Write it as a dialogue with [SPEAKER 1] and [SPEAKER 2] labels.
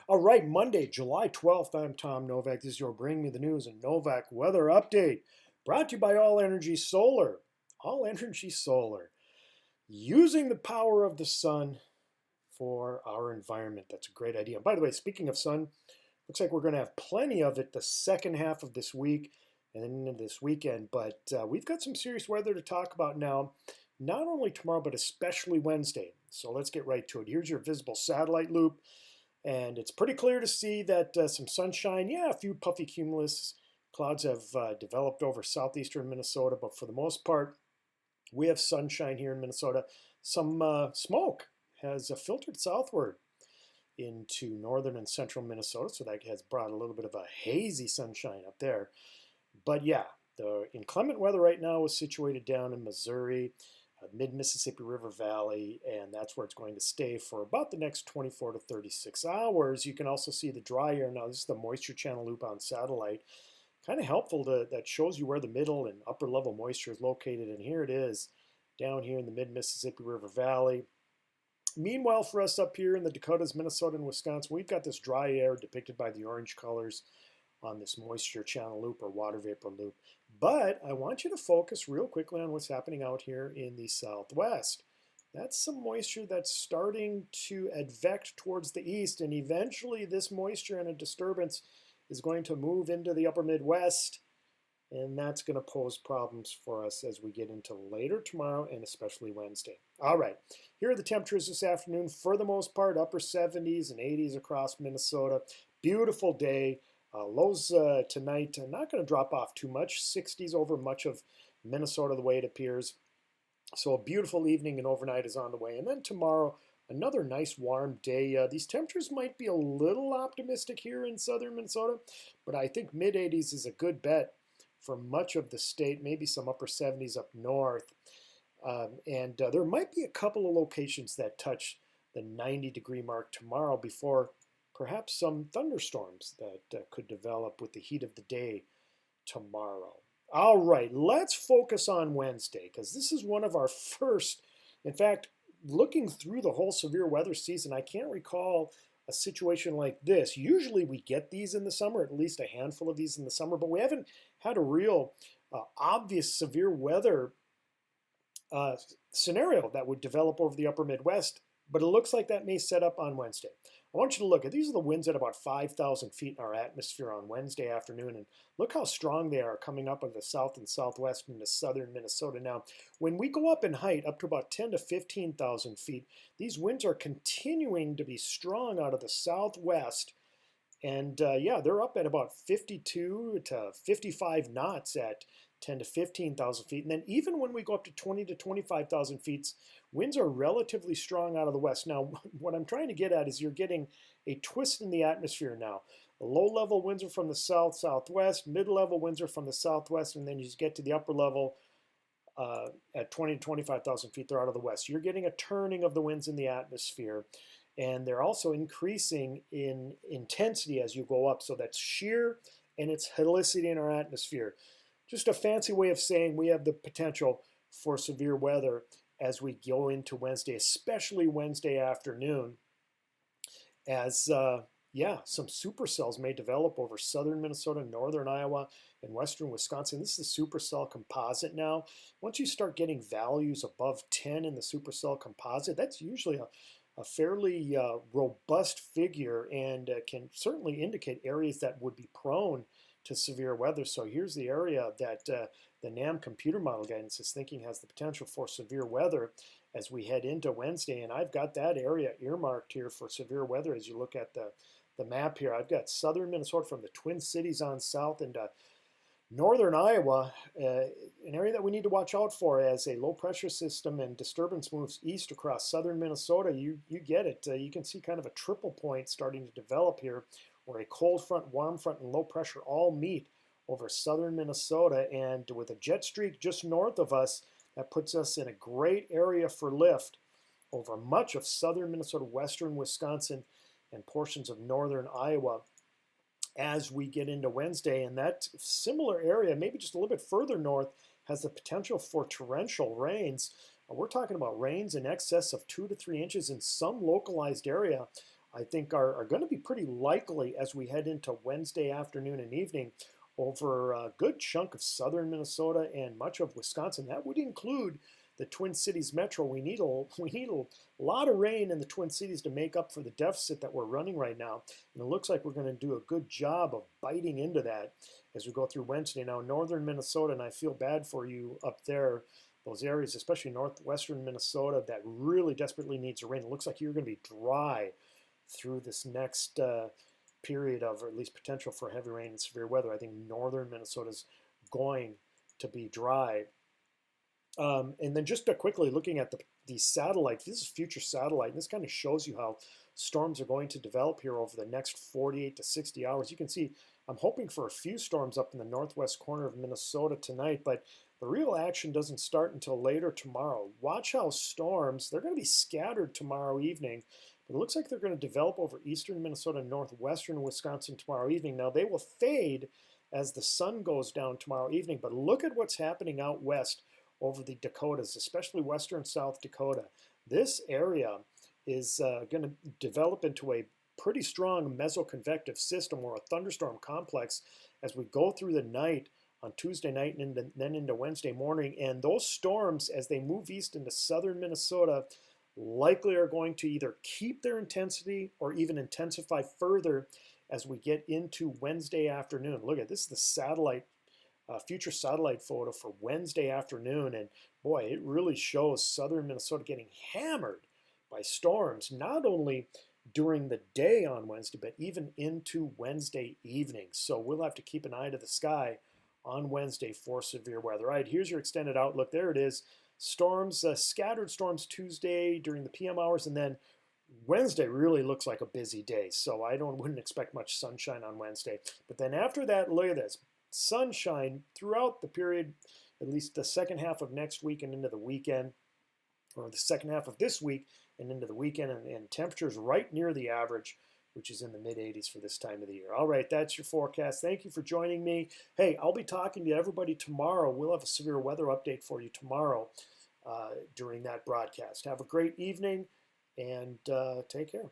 [SPEAKER 1] All right, Monday, July 12th. I'm Tom Novak. This is your Bring Me the News and Novak Weather Update. Brought to you by All Energy Solar. All Energy Solar. Using the power of the sun for our environment. That's a great idea. And by the way, speaking of sun, looks like we're going to have plenty of it the second half of this week and then into this weekend. But we've got some serious weather to talk about now, not only tomorrow, but especially Wednesday. So let's get right to it. Here's your visible satellite loop. And it's pretty clear to see that some sunshine, yeah, a few puffy cumulus clouds have developed over southeastern Minnesota, but for the most part, we have sunshine here in Minnesota. Some smoke has filtered southward into northern and central Minnesota, so that has brought a little bit of a hazy sunshine up there. But yeah, the inclement weather right now is situated down in Missouri, mid-Mississippi River Valley, and that's where it's going to stay for about the next 24 to 36 hours. You can also see the dry air. Now, this is the moisture channel loop on satellite. Kind of helpful that shows you where the middle and upper level moisture is located, and here it is down here in the mid-Mississippi River Valley. Meanwhile, for us up here in the Dakotas, Minnesota, and Wisconsin, we've got this dry air depicted by the orange colors on this moisture channel loop or water vapor loop. But I want you to focus real quickly on what's happening out here in the southwest. That's some moisture that's starting to advect towards the east, and eventually this moisture and a disturbance is going to move into the upper Midwest, and that's going to pose problems for us as we get into later tomorrow and especially Wednesday. All right, here are the temperatures this afternoon. For the most part, upper 70s and 80s across Minnesota. Beautiful day. Lows tonight not going to drop off too much. 60s over much of Minnesota the way it appears. So a beautiful evening and overnight is on the way. And then tomorrow, another nice warm day. These temperatures might be a little optimistic here in southern Minnesota, but I think mid-80s is a good bet for much of the state, maybe some upper 70s up north. And there might be a couple of locations that touch the 90-degree mark tomorrow before perhaps some thunderstorms that could develop with the heat of the day tomorrow. All right, let's focus on Wednesday because this is one of our first. In fact, looking through the whole severe weather season, I can't recall a situation like this. Usually we get these in the summer, at least a handful of these in the summer, but we haven't had a real obvious severe weather scenario that would develop over the upper Midwest, but it looks like that may set up on Wednesday. I want you to look at these are the winds at about 5,000 feet in our atmosphere on Wednesday afternoon, and look how strong they are coming up of the south and southwest into southern Minnesota. Now, when we go up in height, up to about 10 to 15,000 feet, these winds are continuing to be strong out of the southwest, and yeah, they're up at about 52 to 55 knots at 10 to 15,000 feet. And then even when we go up to 20 to 25,000 feet, winds are relatively strong out of the west. Now, what I'm trying to get at is you're getting a twist in the atmosphere now. The low-level winds are from the south, southwest. Mid-level winds are from the southwest. And then you get to the upper level at 20 to 25,000 feet, they're out of the west. You're getting a turning of the winds in the atmosphere. And they're also increasing in intensity as you go up. So that's shear and it's helicity in our atmosphere. Just a fancy way of saying we have the potential for severe weather as we go into Wednesday, especially Wednesday afternoon, as yeah, some supercells may develop over southern Minnesota, northern Iowa, and western Wisconsin. This is the supercell composite now. Once you start getting values above 10 in the supercell composite, that's usually a fairly robust figure and can certainly indicate areas that would be prone to severe weather. So here's the area that the NAM computer model guidance is thinking has the potential for severe weather as we head into Wednesday. And I've got that area earmarked here for severe weather as you look at the map here. I've got southern Minnesota from the Twin Cities on south into northern Iowa, an area that we need to watch out for as a low pressure system and disturbance moves east across southern Minnesota. You get it. You can see kind of a triple point starting to develop here where a cold front, warm front, and low pressure all meet over southern Minnesota. And with a jet streak just north of us, that puts us in a great area for lift over much of southern Minnesota, western Wisconsin, and portions of northern Iowa as we get into Wednesday. And that similar area, maybe just a little bit further north, has the potential for torrential rains. We're talking about rains in excess of 2 to 3 inches in some localized area I think are going to be pretty likely as we head into Wednesday afternoon and evening over a good chunk of southern Minnesota and much of Wisconsin. That would include the Twin Cities metro. We need a lot of rain in the Twin Cities to make up for the deficit that we're running right now. And it looks like we're going to do a good job of biting into that as we go through Wednesday. Now, northern Minnesota, and I feel bad for you up there, those areas, especially northwestern Minnesota, that really desperately needs rain. It looks like you're going to be dry through this next period of, or at least potential for heavy rain and severe weather. I think northern Minnesota is going to be dry. And then just quickly looking at the satellite, this is future satellite, and this kind of shows you how storms are going to develop here over the next 48 to 60 hours. You can see I'm hoping for a few storms up in the northwest corner of Minnesota tonight, but the real action doesn't start until later tomorrow. Watch how storms, they're going to be scattered tomorrow evening, but it looks like they're going to develop over eastern Minnesota and northwestern Wisconsin tomorrow evening. Now, they will fade as the sun goes down tomorrow evening, but look at what's happening out west over the Dakotas, especially western South Dakota. This area is going to develop into a pretty strong mesoconvective system or a thunderstorm complex as we go through the night on Tuesday night and then into Wednesday morning. And those storms, as they move east into southern Minnesota, likely are going to either keep their intensity or even intensify further as we get into Wednesday afternoon. Look at this, is the satellite future satellite photo for Wednesday afternoon, and boy, it really shows southern Minnesota getting hammered by storms, not only during the day on Wednesday, but even into Wednesday evening. So we'll have to keep an eye to the sky on Wednesday for severe weather. All right, here's your extended outlook. There it is. Storms, scattered storms Tuesday during the PM hours, and then Wednesday really looks like a busy day. So I wouldn't expect much sunshine on Wednesday. But then after that, look at this. Sunshine throughout the period, at least the second half of next week and into the weekend, or the second half of this week and into the weekend, and temperatures right near the average, which is in the mid-80s for this time of the year. All right, that's your forecast. Thank you for joining me. Hey, I'll be talking to everybody tomorrow. We'll have a severe weather update for you tomorrow during that broadcast. Have a great evening, and take care.